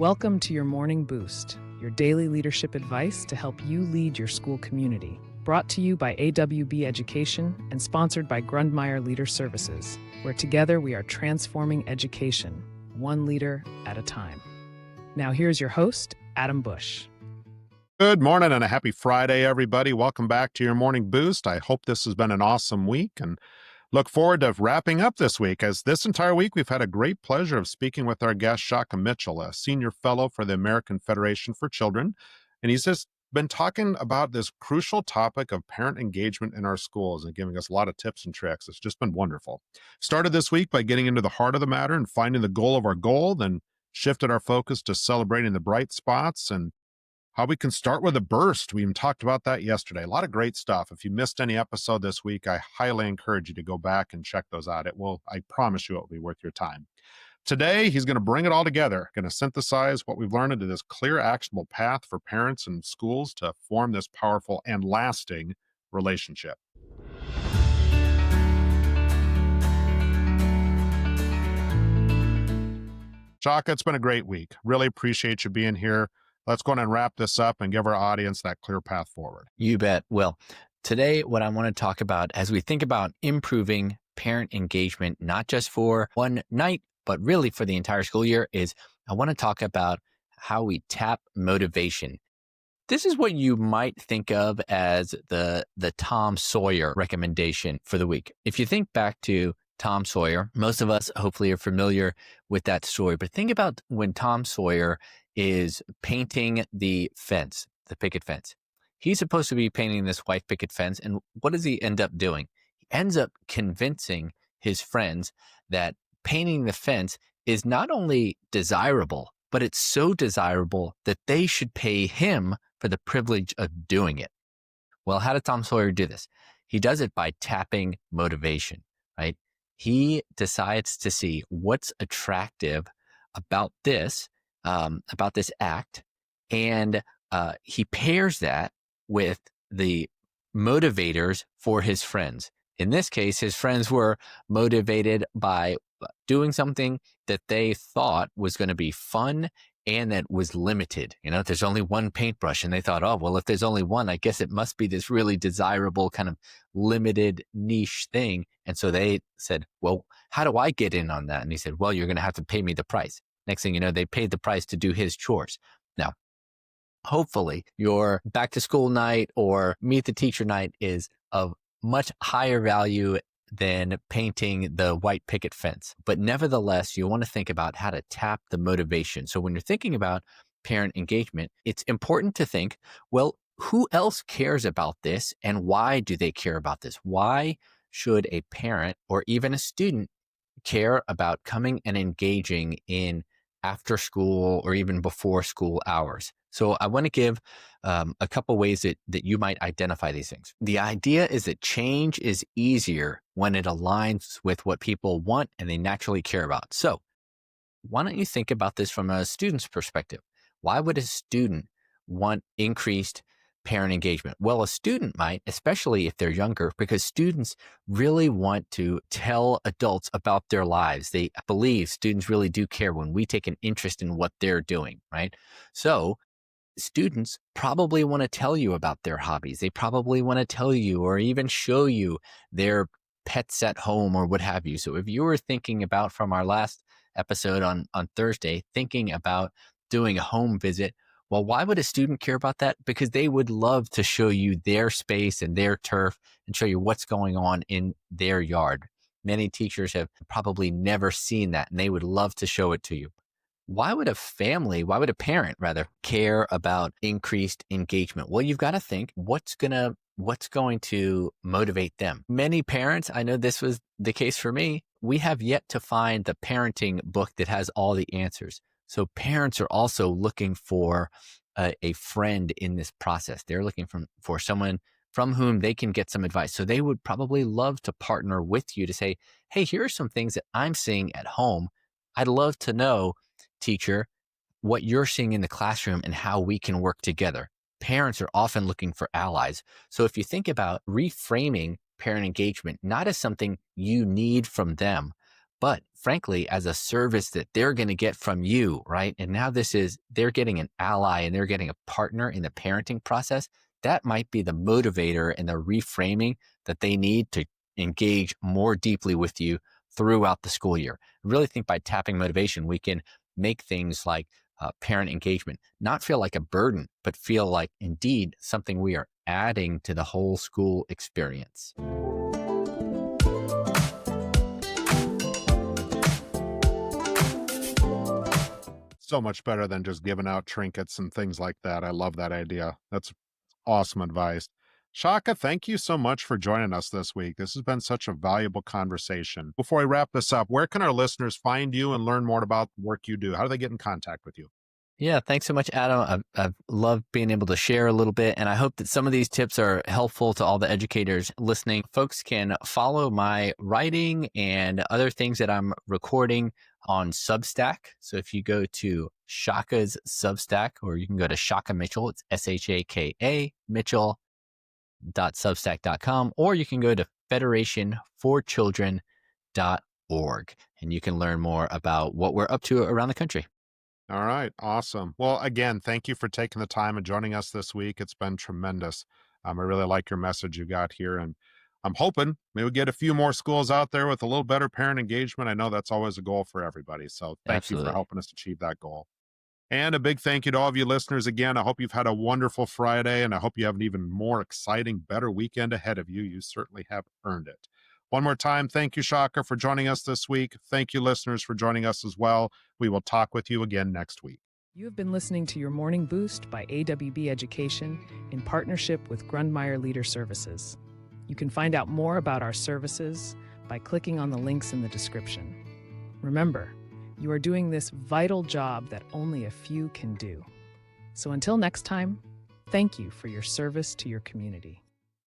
Welcome to your Morning Boost, your daily leadership advice to help you lead your school community. Brought to you by AWB Education and sponsored by Grundmeyer Leader Services, where together we are transforming education, one leader at a time. Now here's your host, Adam Bush. Good morning and a happy Friday, everybody. Welcome back to your Morning Boost. I hope this has been an awesome week and look forward to wrapping up this week, as this entire week we've had a great pleasure of speaking with our guest, Shaka Mitchell, a senior fellow for the American Federation for Children. And he's just been talking about this crucial topic of parent engagement in our schools and giving us a lot of tips and tricks. It's just been wonderful. Started this week by getting into the heart of the matter and finding the goal of our goal, then shifted our focus to celebrating the bright spots and how we can start with a burst. We even talked about that yesterday. A lot of great stuff. If you missed any episode this week, I highly encourage you to go back and check those out. I promise you it will be worth your time. Today, he's going to bring it all together, going to synthesize what we've learned into this clear, actionable path for parents and schools to form this powerful and lasting relationship. Shaka, it's been a great week. Really appreciate you being here. Let's go on and wrap this up and give our audience that clear path forward. You bet. Well, today, what I want to talk about as we think about improving parent engagement, not just for one night, but really for the entire school year, is I want to talk about how we tap motivation. This is what you might think of as the Tom Sawyer recommendation for the week. If you think back to Tom Sawyer, most of us hopefully are familiar with that story, but think about when Tom Sawyer is painting the fence, the picket fence. He's supposed to be painting this white picket fence, and what does he end up doing? He ends up convincing his friends that painting the fence is not only desirable, but it's so desirable that they should pay him for the privilege of doing it. Well, how did Tom Sawyer do this? He does it by tapping motivation, right? He decides to see what's attractive about this act, and he pairs that with the motivators for his friends. In this case, his friends were motivated by doing something that they thought was going to be fun and that was limited. You know, there's only one paintbrush, and they thought, oh, well, if there's only one, I guess it must be this really desirable kind of limited niche thing. And so they said, well, how do I get in on that? And he said, well, you're going to have to pay me the price. Next thing you know, they paid the price to do his chores. Now, hopefully your back to school night or meet the teacher night is of much higher value than painting the white picket fence. But nevertheless, you want to think about how to tap the motivation. So when you're thinking about parent engagement, it's important to think, well, who else cares about this and why do they care about this? Why should a parent or even a student care about coming and engaging in after school or even before school hours? So I want to give a couple ways that you might identify these things. The idea is that change is easier when it aligns with what people want and they naturally care about. So why don't you think about this from a student's perspective? Why would a student want increased parent engagement? Well, a student might, especially if they're younger, because students really want to tell adults about their lives. They believe students really do care when we take an interest in what they're doing, right? So students probably want to tell you about their hobbies. They probably want to tell you or even show you their pets at home or what have you. So if you were thinking about, from our last episode on Thursday, thinking about doing a home visit, well, why would a student care about that? Because they would love to show you their space and their turf and show you what's going on in their yard. Many teachers have probably never seen that, and they would love to show it to you. Why would a parent rather care about increased engagement? Well, you've got to think what's going to motivate them. Many parents, I know this was the case for me, we have yet to find the parenting book that has all the answers. So parents are also looking for a friend in this process. They're looking for someone from whom they can get some advice. So they would probably love to partner with you to say, hey, here are some things that I'm seeing at home. I'd love to know, teacher, what you're seeing in the classroom and how we can work together. Parents are often looking for allies. So if you think about reframing parent engagement, not as something you need from them, but frankly, as a service that they're going to get from you, right? And now they're getting an ally and they're getting a partner in the parenting process. That might be the motivator and the reframing that they need to engage more deeply with you throughout the school year. I really think by tapping motivation, we can make things like parent engagement not feel like a burden, but feel like indeed something we are adding to the whole school experience. So much better than just giving out trinkets and things like that. I love that idea. That's awesome advice. Shaka, thank you so much for joining us this week. This has been such a valuable conversation. Before we wrap this up, where can our listeners find you and learn more about the work you do? How do they get in contact with you? Yeah, thanks so much, Adam. I've loved being able to share a little bit, and I hope that some of these tips are helpful to all the educators listening. Folks can follow my writing and other things that I'm recording on Substack. So if you go to Shaka's Substack, or you can go to Shaka Mitchell, it's Shaka Mitchell.substack.com, or you can go to federationforchildren.org, and you can learn more about what we're up to around the country. All right. Awesome. Well, again, thank you for taking the time and joining us this week. It's been tremendous. I really like your message you got here. And I'm hoping maybe we get a few more schools out there with a little better parent engagement. I know that's always a goal for everybody. So thank you for Absolutely. helping us achieve that goal. And a big thank you to all of you listeners again. I hope you've had a wonderful Friday, and I hope you have an even more exciting, better weekend ahead of you. You certainly have earned it. One more time, thank you, Shaka, for joining us this week. Thank you, listeners, for joining us as well. We will talk with you again next week. You have been listening to Your Morning Boost by AWB Education in partnership with Grundmeyer Leader Services. You can find out more about our services by clicking on the links in the description. Remember, you are doing this vital job that only a few can do. So until next time, thank you for your service to your community.